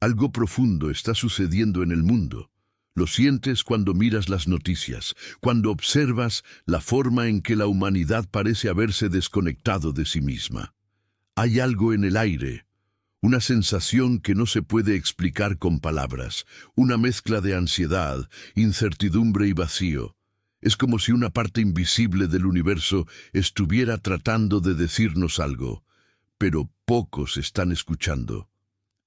Algo profundo está sucediendo en el mundo. Lo sientes cuando miras las noticias, cuando observas la forma en que la humanidad parece haberse desconectado de sí misma. Hay algo en el aire, una sensación que no se puede explicar con palabras, una mezcla de ansiedad, incertidumbre y vacío. Es como si una parte invisible del universo estuviera tratando de decirnos algo, pero pocos están escuchando.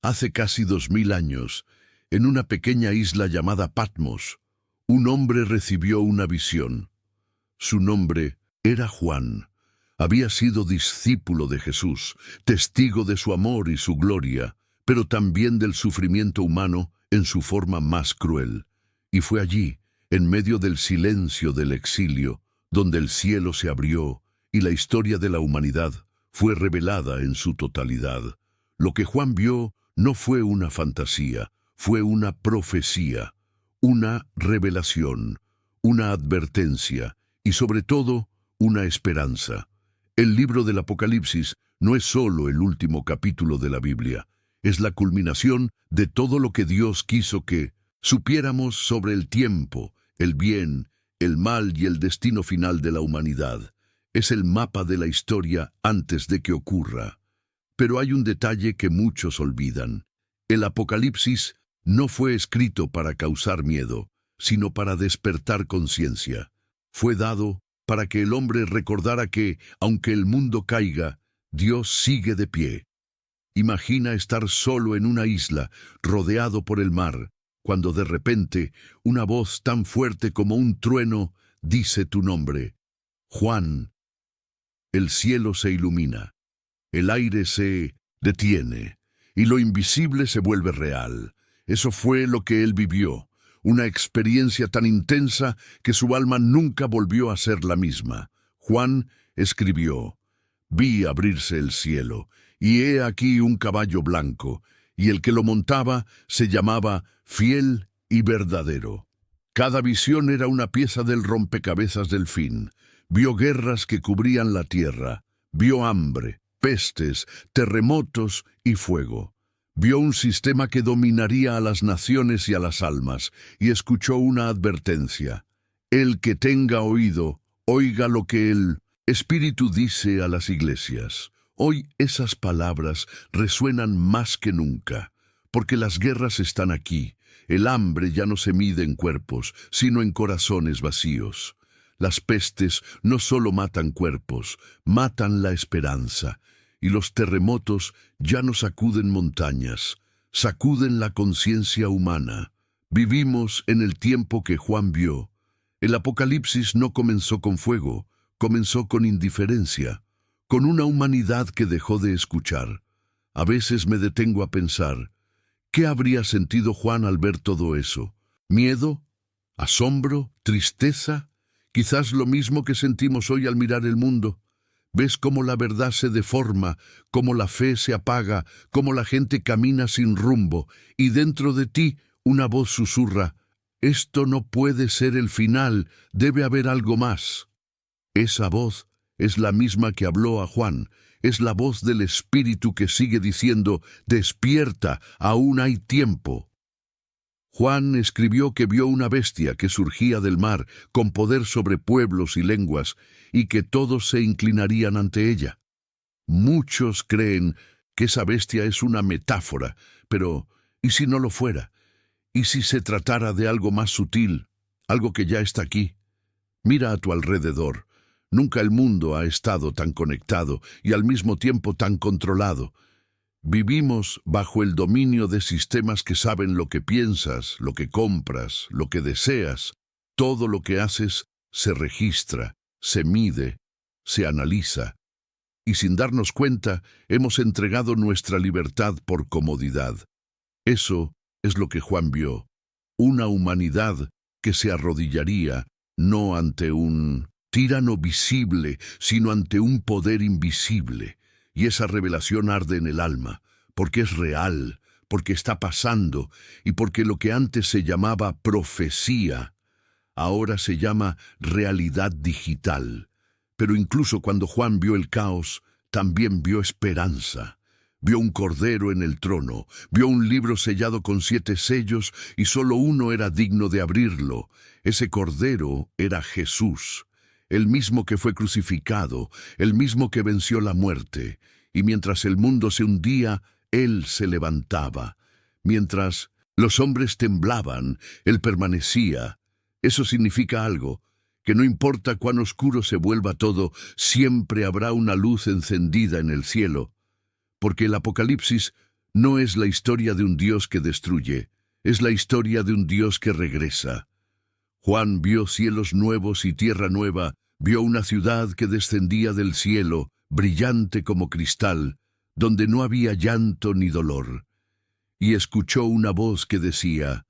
Hace casi 2000 años, en una pequeña isla llamada Patmos, un hombre recibió una visión. Su nombre era Juan. Había sido discípulo de Jesús, testigo de su amor y su gloria, pero también del sufrimiento humano en su forma más cruel. Y fue allí, en medio del silencio del exilio, donde el cielo se abrió y la historia de la humanidad fue revelada en su totalidad. Lo que Juan vio no fue una fantasía, fue una profecía, una revelación, una advertencia y sobre todo una esperanza. El libro del Apocalipsis no es solo el último capítulo de la Biblia, es la culminación de todo lo que Dios quiso que supiéramos sobre el tiempo, el bien, el mal y el destino final de la humanidad. Es el mapa de la historia antes de que ocurra. Pero hay un detalle que muchos olvidan. El Apocalipsis no fue escrito para causar miedo, sino para despertar conciencia. Fue dado para que el hombre recordara que, aunque el mundo caiga, Dios sigue de pie. Imagina estar solo en una isla, rodeado por el mar, cuando de repente una voz tan fuerte como un trueno dice tu nombre: Juan. El cielo se ilumina, el aire se detiene, y lo invisible se vuelve real. Eso fue lo que él vivió, una experiencia tan intensa que su alma nunca volvió a ser la misma. Juan escribió: vi abrirse el cielo, y he aquí un caballo blanco, y el que lo montaba se llamaba Fiel y Verdadero. Cada visión era una pieza del rompecabezas del fin. Vio guerras que cubrían la tierra, vio hambre, pestes, terremotos y fuego. Vio un sistema que dominaría a las naciones y a las almas, y escuchó una advertencia: el que tenga oído, oiga lo que el Espíritu dice a las iglesias. Hoy esas palabras resuenan más que nunca, porque las guerras están aquí. El hambre ya no se mide en cuerpos, sino en corazones vacíos. Las pestes no solo matan cuerpos, matan la esperanza. Y los terremotos ya no sacuden montañas, sacuden la conciencia humana. Vivimos en el tiempo que Juan vio. El Apocalipsis no comenzó con fuego, comenzó con indiferencia, con una humanidad que dejó de escuchar. A veces me detengo a pensar, ¿qué habría sentido Juan al ver todo eso? ¿Miedo? ¿Asombro? ¿Tristeza? Quizás lo mismo que sentimos hoy al mirar el mundo. Ves cómo la verdad se deforma, cómo la fe se apaga, cómo la gente camina sin rumbo, y dentro de ti una voz susurra: esto no puede ser el final, debe haber algo más. Esa voz es la misma que habló a Juan, es la voz del Espíritu que sigue diciendo: despierta, aún hay tiempo. Juan escribió que vio una bestia que surgía del mar con poder sobre pueblos y lenguas, y que todos se inclinarían ante ella. Muchos creen que esa bestia es una metáfora, pero ¿y si no lo fuera? ¿Y si se tratara de algo más sutil, algo que ya está aquí? Mira a tu alrededor. Nunca el mundo ha estado tan conectado y al mismo tiempo tan controlado. Vivimos bajo el dominio de sistemas que saben lo que piensas, lo que compras, lo que deseas. Todo lo que haces se registra, se mide, se analiza. Y sin darnos cuenta, hemos entregado nuestra libertad por comodidad. Eso es lo que Juan vio. Una humanidad que se arrodillaría no ante un tirano visible, sino ante un poder invisible. Y esa revelación arde en el alma, porque es real, porque está pasando, y porque lo que antes se llamaba profecía, ahora se llama realidad digital. Pero incluso cuando Juan vio el caos, también vio esperanza. Vio un cordero en el trono, vio un libro sellado con 7 sellos y solo uno era digno de abrirlo. Ese cordero era Jesús, el mismo que fue crucificado, el mismo que venció la muerte. Y mientras el mundo se hundía, Él se levantaba. Mientras los hombres temblaban, Él permanecía. Eso significa algo, que no importa cuán oscuro se vuelva todo, siempre habrá una luz encendida en el cielo. Porque el Apocalipsis no es la historia de un Dios que destruye, es la historia de un Dios que regresa. Juan vio cielos nuevos y tierra nueva, vio una ciudad que descendía del cielo, brillante como cristal, donde no había llanto ni dolor. Y escuchó una voz que decía: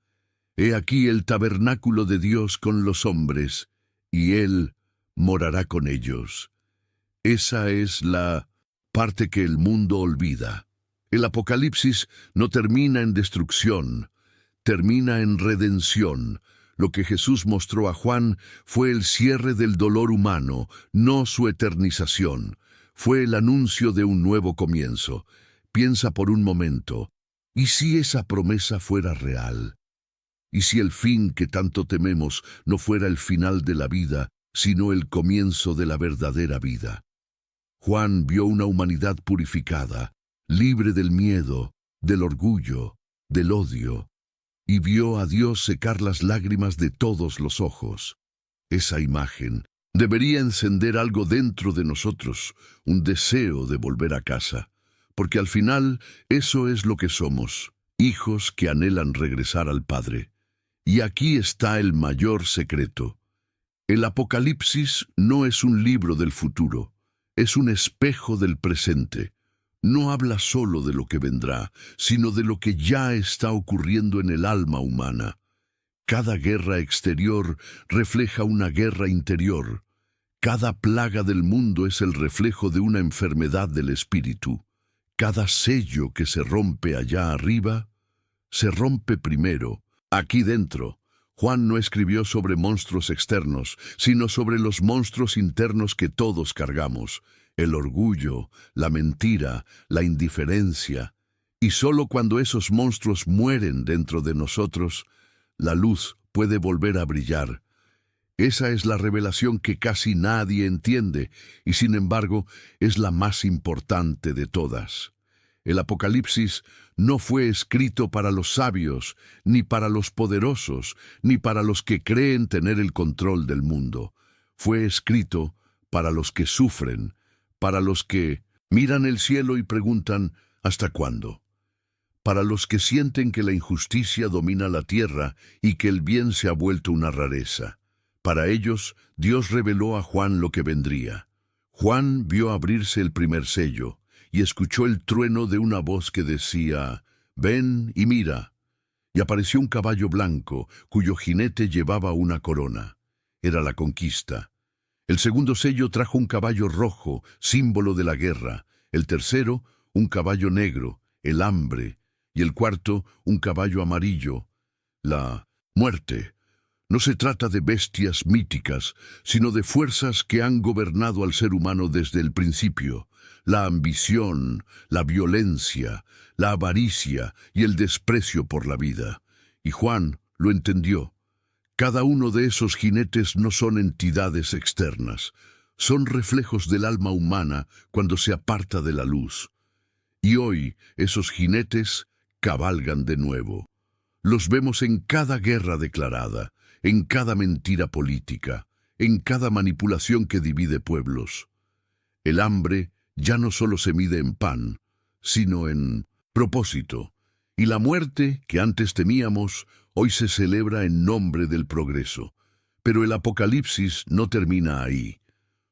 «He aquí el tabernáculo de Dios con los hombres, y Él morará con ellos». Esa es la parte que el mundo olvida. El Apocalipsis no termina en destrucción, termina en redención. Lo que Jesús mostró a Juan fue el cierre del dolor humano, no su eternización. Fue el anuncio de un nuevo comienzo. Piensa por un momento, ¿y si esa promesa fuera real? ¿Y si el fin que tanto tememos no fuera el final de la vida, sino el comienzo de la verdadera vida? Juan vio una humanidad purificada, libre del miedo, del orgullo, del odio, y vio a Dios secar las lágrimas de todos los ojos. Esa imagen debería encender algo dentro de nosotros, un deseo de volver a casa, porque al final eso es lo que somos, hijos que anhelan regresar al Padre. Y aquí está el mayor secreto. El Apocalipsis no es un libro del futuro, es un espejo del presente. No habla solo de lo que vendrá, sino de lo que ya está ocurriendo en el alma humana. Cada guerra exterior refleja una guerra interior. Cada plaga del mundo es el reflejo de una enfermedad del espíritu. Cada sello que se rompe allá arriba, se rompe primero, aquí dentro. Juan no escribió sobre monstruos externos, sino sobre los monstruos internos que todos cargamos: el orgullo, la mentira, la indiferencia. Y solo cuando esos monstruos mueren dentro de nosotros, la luz puede volver a brillar. Esa es la revelación que casi nadie entiende, y sin embargo es la más importante de todas. El Apocalipsis no fue escrito para los sabios, ni para los poderosos, ni para los que creen tener el control del mundo. Fue escrito para los que sufren, para los que miran el cielo y preguntan: ¿hasta cuándo? Para los que sienten que la injusticia domina la tierra y que el bien se ha vuelto una rareza. Para ellos, Dios reveló a Juan lo que vendría. Juan vio abrirse el primer sello y escuchó el trueno de una voz que decía: «Ven y mira». Y apareció un caballo blanco, cuyo jinete llevaba una corona. Era la conquista. El segundo sello trajo un caballo rojo, símbolo de la guerra. El tercero, un caballo negro, el hambre. Y el cuarto, un caballo amarillo, la muerte. No se trata de bestias míticas, sino de fuerzas que han gobernado al ser humano desde el principio. La ambición, la violencia, la avaricia y el desprecio por la vida. Y Juan lo entendió. Cada uno de esos jinetes no son entidades externas, son reflejos del alma humana cuando se aparta de la luz. Y hoy esos jinetes cabalgan de nuevo. Los vemos en cada guerra declarada, en cada mentira política, en cada manipulación que divide pueblos. El hambre ya no solo se mide en pan, sino en propósito. Y la muerte, que antes temíamos, hoy se celebra en nombre del progreso. Pero el Apocalipsis no termina ahí,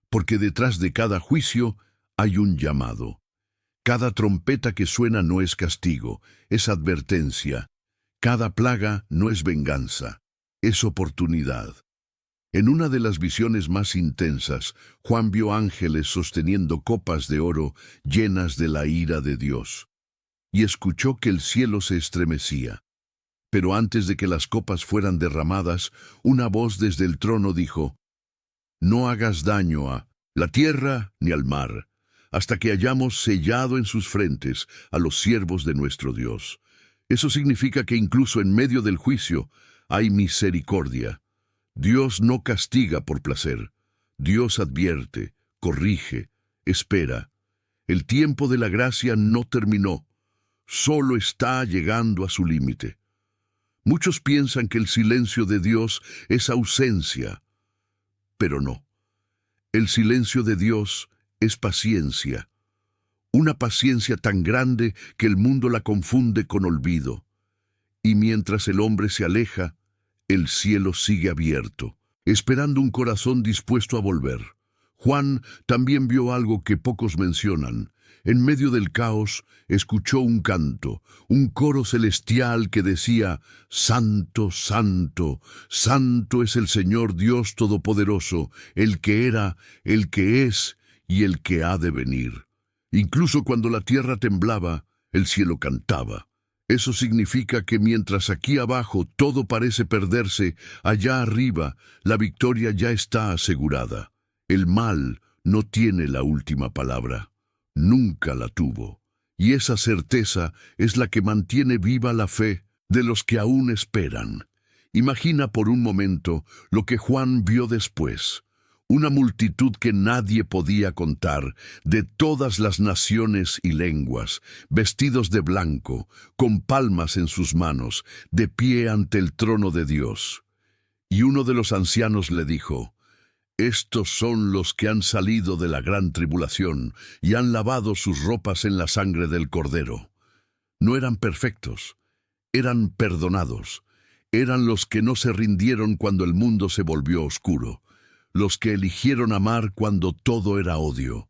porque detrás de cada juicio hay un llamado. Cada trompeta que suena no es castigo, es advertencia. Cada plaga no es venganza, es oportunidad. En una de las visiones más intensas, Juan vio ángeles sosteniendo copas de oro llenas de la ira de Dios, y escuchó que el cielo se estremecía. Pero antes de que las copas fueran derramadas, una voz desde el trono dijo: «No hagas daño a la tierra ni al mar, hasta que hayamos sellado en sus frentes a los siervos de nuestro Dios. Eso significa que incluso en medio del juicio hay misericordia. Dios no castiga por placer. Dios advierte, corrige, espera. El tiempo de la gracia no terminó, solo está llegando a su límite. Muchos piensan que el silencio de Dios es ausencia, pero no. El silencio de Dios es paciencia, una paciencia tan grande que el mundo la confunde con olvido. Y mientras el hombre se aleja, el cielo sigue abierto, esperando un corazón dispuesto a volver. Juan también vio algo que pocos mencionan. En medio del caos, escuchó un canto, un coro celestial que decía: Santo, Santo, Santo es el Señor Dios Todopoderoso, el que era, el que es y el que ha de venir. Incluso cuando la tierra temblaba, el cielo cantaba. Eso significa que mientras aquí abajo todo parece perderse, allá arriba la victoria ya está asegurada. El mal no tiene la última palabra. Nunca la tuvo. Y esa certeza es la que mantiene viva la fe de los que aún esperan. Imagina por un momento lo que Juan vio después. Una multitud que nadie podía contar, de todas las naciones y lenguas, vestidos de blanco, con palmas en sus manos, de pie ante el trono de Dios. Y uno de los ancianos le dijo: Estos son los que han salido de la gran tribulación y han lavado sus ropas en la sangre del Cordero. No eran perfectos, eran perdonados. Eran los que no se rindieron cuando el mundo se volvió oscuro, los que eligieron amar cuando todo era odio,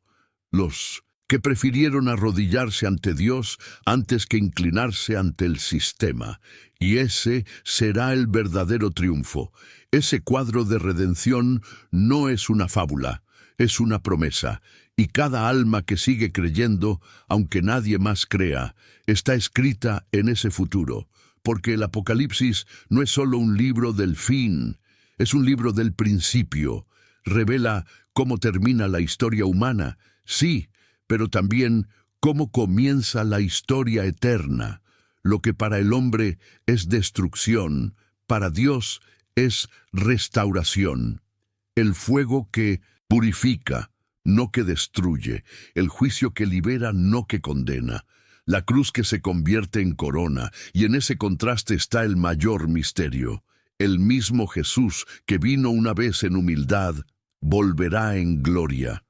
los que prefirieron arrodillarse ante Dios antes que inclinarse ante el sistema. Y ese será el verdadero triunfo. Ese cuadro de redención no es una fábula, es una promesa. Y cada alma que sigue creyendo, aunque nadie más crea, está escrita en ese futuro. Porque el Apocalipsis no es solo un libro del fin, es un libro del principio. Revela cómo termina la historia humana, sí, pero también cómo comienza la historia eterna. Lo que para el hombre es destrucción, para Dios es restauración. El fuego que purifica, no que destruye. El juicio que libera, no que condena. La cruz que se convierte en corona, y en ese contraste está el mayor misterio. El mismo Jesús, que vino una vez en humildad, volverá en gloria,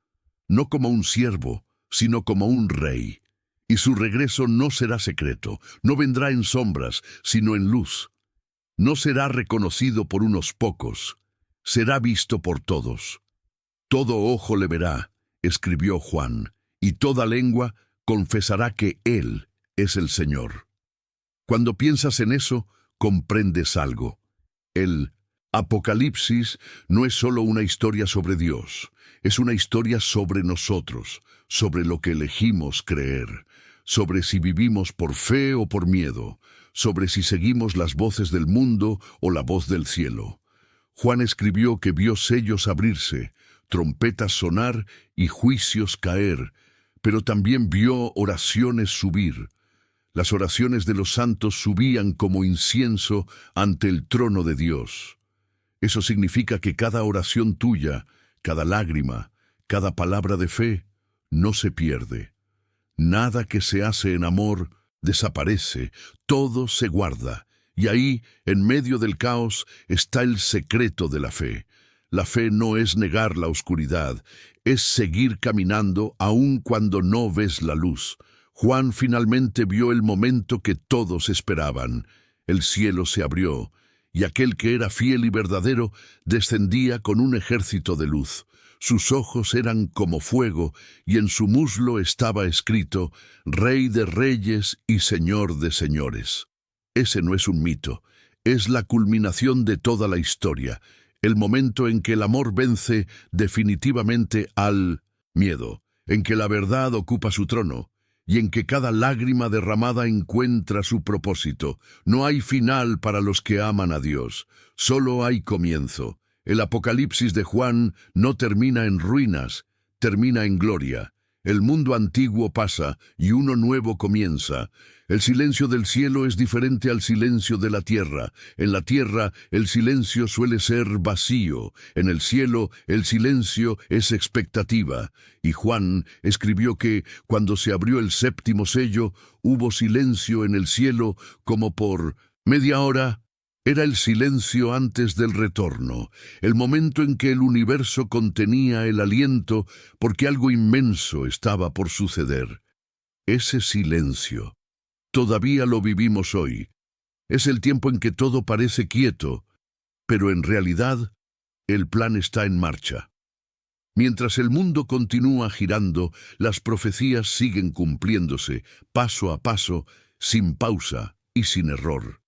no como un siervo, sino como un rey. Y su regreso no será secreto, no vendrá en sombras, sino en luz. No será reconocido por unos pocos, será visto por todos. Todo ojo le verá, escribió Juan, y toda lengua confesará que Él es el Señor. Cuando piensas en eso, comprendes algo. El Apocalipsis no es solo una historia sobre Dios, es una historia sobre nosotros, sobre lo que elegimos creer, sobre si vivimos por fe o por miedo, sobre si seguimos las voces del mundo o la voz del cielo. Juan escribió que vio sellos abrirse, trompetas sonar y juicios caer, pero también vio oraciones subir. Las oraciones de los santos subían como incienso ante el trono de Dios. Eso significa que cada oración tuya, cada lágrima, cada palabra de fe, no se pierde. Nada que se hace en amor desaparece, todo se guarda. Y ahí, en medio del caos, está el secreto de la fe. La fe no es negar la oscuridad, es seguir caminando aun cuando no ves la luz. Juan finalmente vio el momento que todos esperaban. El cielo se abrió, y aquel que era fiel y verdadero descendía con un ejército de luz. Sus ojos eran como fuego, y en su muslo estaba escrito: Rey de reyes y Señor de señores. Ese no es un mito, es la culminación de toda la historia, el momento en que el amor vence definitivamente al miedo, en que la verdad ocupa su trono, y en que cada lágrima derramada encuentra su propósito. No hay final para los que aman a Dios, solo hay comienzo. El Apocalipsis de Juan no termina en ruinas, termina en gloria. El mundo antiguo pasa y uno nuevo comienza. El silencio del cielo es diferente al silencio de la tierra. En la tierra el silencio suele ser vacío. En el cielo el silencio es expectativa. Y Juan escribió que cuando se abrió el séptimo sello, hubo silencio en el cielo como por media hora. Era el silencio antes del retorno, el momento en que el universo contenía el aliento porque algo inmenso estaba por suceder. Ese silencio, todavía lo vivimos hoy. Es el tiempo en que todo parece quieto, pero en realidad el plan está en marcha. Mientras el mundo continúa girando, las profecías siguen cumpliéndose, paso a paso, sin pausa y sin error.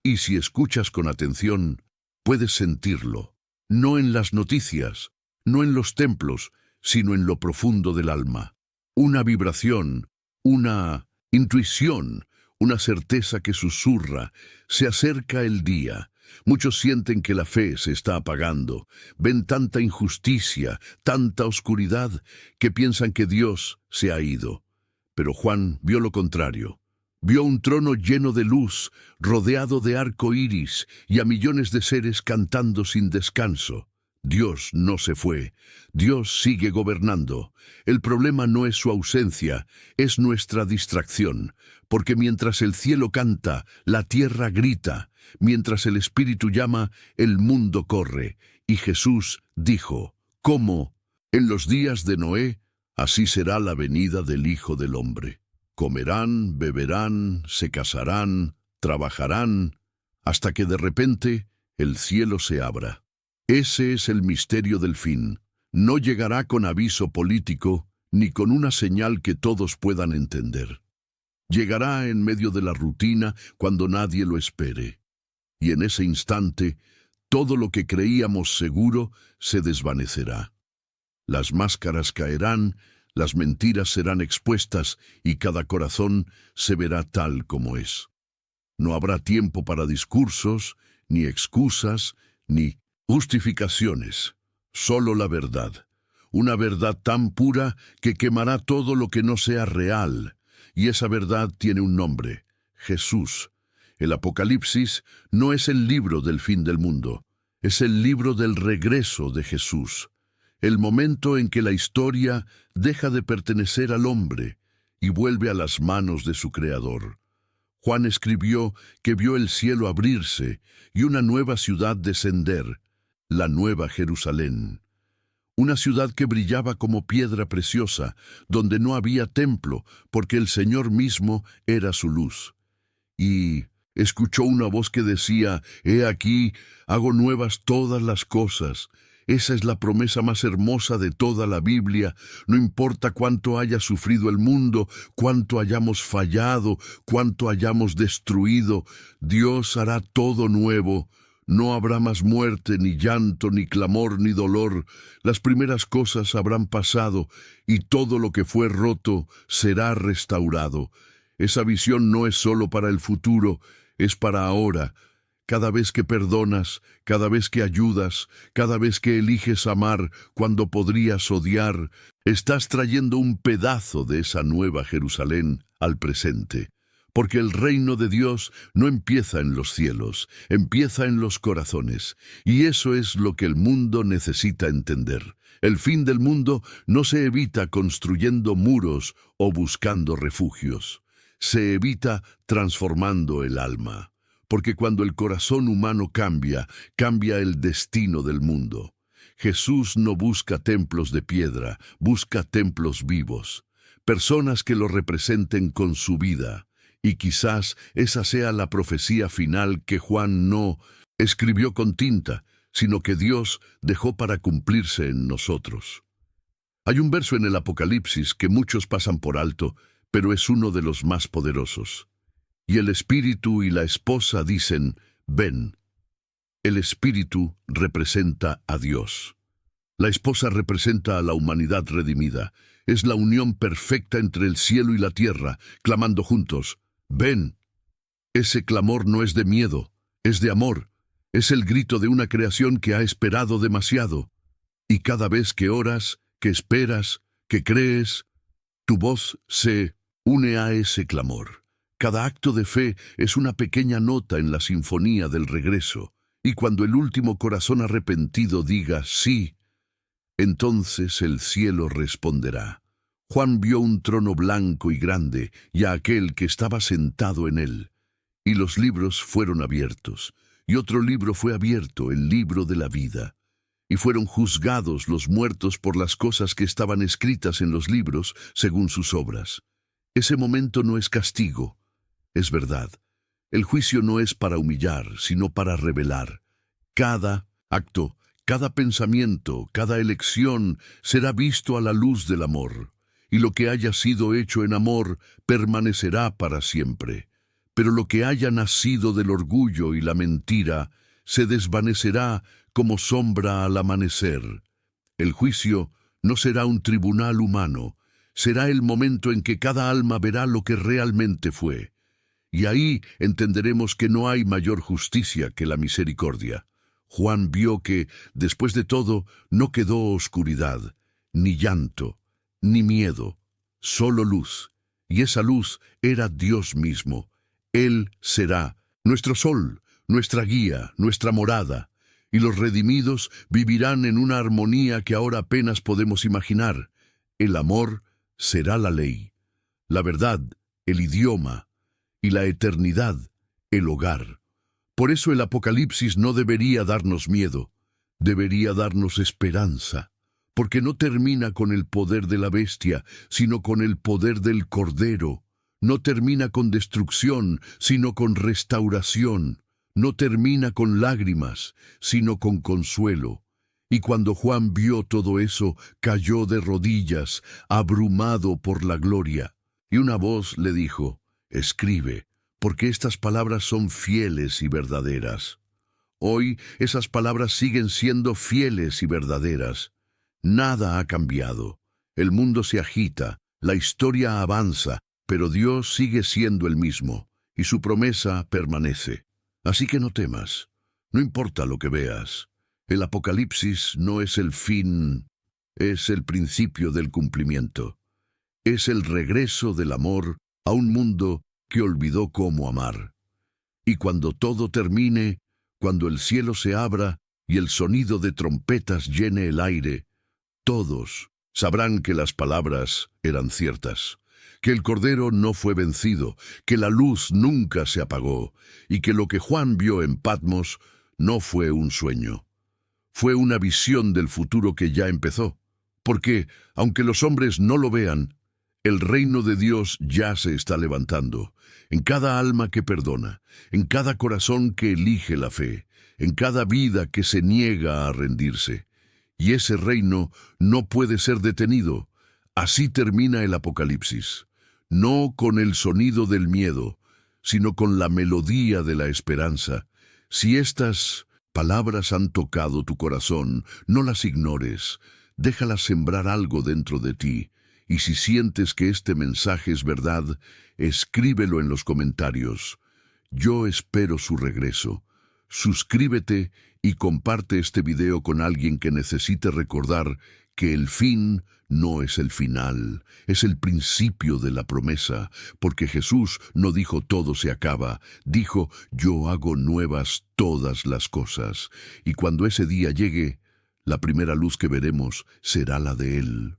Y si escuchas con atención, puedes sentirlo, no en las noticias, no en los templos, sino en lo profundo del alma. Una vibración, una intuición, una certeza que susurra, se acerca el día. Muchos sienten que la fe se está apagando, ven tanta injusticia, tanta oscuridad, que piensan que Dios se ha ido. Pero Juan vio lo contrario. Vio un trono lleno de luz, rodeado de arco iris, y a millones de seres cantando sin descanso. Dios no se fue. Dios sigue gobernando. El problema no es su ausencia, es nuestra distracción. Porque mientras el cielo canta, la tierra grita. Mientras el Espíritu llama, el mundo corre. Y Jesús dijo, ¿cómo? En los días de Noé, así será la venida del Hijo del Hombre. Comerán, beberán, se casarán, trabajarán, hasta que de repente el cielo se abra. Ese es el misterio del fin. No llegará con aviso político, ni con una señal que todos puedan entender. Llegará en medio de la rutina cuando nadie lo espere. Y en ese instante, todo lo que creíamos seguro se desvanecerá. Las máscaras caerán, las mentiras serán expuestas y cada corazón se verá tal como es. No habrá tiempo para discursos, ni excusas, ni justificaciones. Solo la verdad. Una verdad tan pura que quemará todo lo que no sea real. Y esa verdad tiene un nombre: Jesús. El Apocalipsis no es el libro del fin del mundo, es el libro del regreso de Jesús. El momento en que la historia deja de pertenecer al hombre y vuelve a las manos de su Creador. Juan escribió que vio el cielo abrirse y una nueva ciudad descender, la Nueva Jerusalén. Una ciudad que brillaba como piedra preciosa, donde no había templo, porque el Señor mismo era su luz. Y escuchó una voz que decía, «He aquí, hago nuevas todas las cosas». Esa es la promesa más hermosa de toda la Biblia. No importa cuánto haya sufrido el mundo, cuánto hayamos fallado, cuánto hayamos destruido, Dios hará todo nuevo. No habrá más muerte, ni llanto, ni clamor, ni dolor. Las primeras cosas habrán pasado, y todo lo que fue roto será restaurado. Esa visión no es solo para el futuro, es para ahora. Cada vez que perdonas, cada vez que ayudas, cada vez que eliges amar cuando podrías odiar, estás trayendo un pedazo de esa nueva Jerusalén al presente. Porque el reino de Dios no empieza en los cielos, empieza en los corazones. Y eso es lo que el mundo necesita entender. El fin del mundo no se evita construyendo muros o buscando refugios. Se evita transformando el alma. Porque cuando el corazón humano cambia, cambia el destino del mundo. Jesús no busca templos de piedra, busca templos vivos. Personas que lo representen con su vida. Y quizás esa sea la profecía final que Juan no escribió con tinta, sino que Dios dejó para cumplirse en nosotros. Hay un verso en el Apocalipsis que muchos pasan por alto, pero es uno de los más poderosos. Y el Espíritu y la esposa dicen, ven. El Espíritu representa a Dios. La esposa representa a la humanidad redimida. Es la unión perfecta entre el cielo y la tierra, clamando juntos, ven. Ese clamor no es de miedo, es de amor. Es el grito de una creación que ha esperado demasiado. Y cada vez que oras, que esperas, que crees, Tu voz se une a ese clamor. Cada acto de fe es una pequeña nota en la sinfonía del regreso, y cuando el último corazón arrepentido diga sí, entonces el cielo responderá. Juan vio un trono blanco y grande, y a aquel que estaba sentado en él. Y los libros fueron abiertos, y otro libro fue abierto, el libro de la vida. Y fueron juzgados los muertos por las cosas que estaban escritas en los libros, según sus obras. Ese momento no es castigo, es verdad. El juicio no es para humillar, sino para revelar. Cada acto, cada pensamiento, cada elección será visto a la luz del amor, y lo que haya sido hecho en amor permanecerá para siempre. Pero lo que haya nacido del orgullo y la mentira se desvanecerá como sombra al amanecer. El juicio no será un tribunal humano, será el momento en que cada alma verá lo que realmente fue. Y ahí entenderemos que no hay mayor justicia que la misericordia. Juan vio que, después de todo, no quedó oscuridad, ni llanto, ni miedo, solo luz. Y esa luz era Dios mismo. Él será nuestro sol, nuestra guía, nuestra morada. Y los redimidos vivirán en una armonía que ahora apenas podemos imaginar. El amor será la ley, la verdad, el idioma, y la eternidad, el hogar. Por eso el Apocalipsis no debería darnos miedo, debería darnos esperanza, porque no termina con el poder de la bestia, sino con el poder del Cordero. No termina con destrucción, sino con restauración. No termina con lágrimas, sino con consuelo. Y cuando Juan vio todo eso, cayó de rodillas, abrumado por la gloria. Y una voz le dijo: escribe, porque estas palabras son fieles y verdaderas. Hoy esas palabras siguen siendo fieles y verdaderas. Nada ha cambiado. El mundo se agita, la historia avanza, pero Dios sigue siendo el mismo, y su promesa permanece. Así que no temas, no importa lo que veas. El Apocalipsis no es el fin, es el principio del cumplimiento. Es el regreso del amor a un mundo que olvidó cómo amar. Y cuando todo termine, cuando el cielo se abra y el sonido de trompetas llene el aire, todos sabrán que las palabras eran ciertas, que el Cordero no fue vencido, que la luz nunca se apagó, y que lo que Juan vio en Patmos no fue un sueño. Fue una visión del futuro que ya empezó, porque, aunque los hombres no lo vean, el reino de Dios ya se está levantando, en cada alma que perdona, en cada corazón que elige la fe, en cada vida que se niega a rendirse. Y ese reino no puede ser detenido. Así termina el Apocalipsis, no con el sonido del miedo, sino con la melodía de la esperanza. Si estas palabras han tocado tu corazón, no las ignores, déjalas sembrar algo dentro de ti. Y si sientes que este mensaje es verdad, escríbelo en los comentarios. Yo espero su regreso. Suscríbete y comparte este video con alguien que necesite recordar que el fin no es el final, es el principio de la promesa, porque Jesús no dijo todo se acaba, dijo yo hago nuevas todas las cosas, y cuando ese día llegue, la primera luz que veremos será la de Él.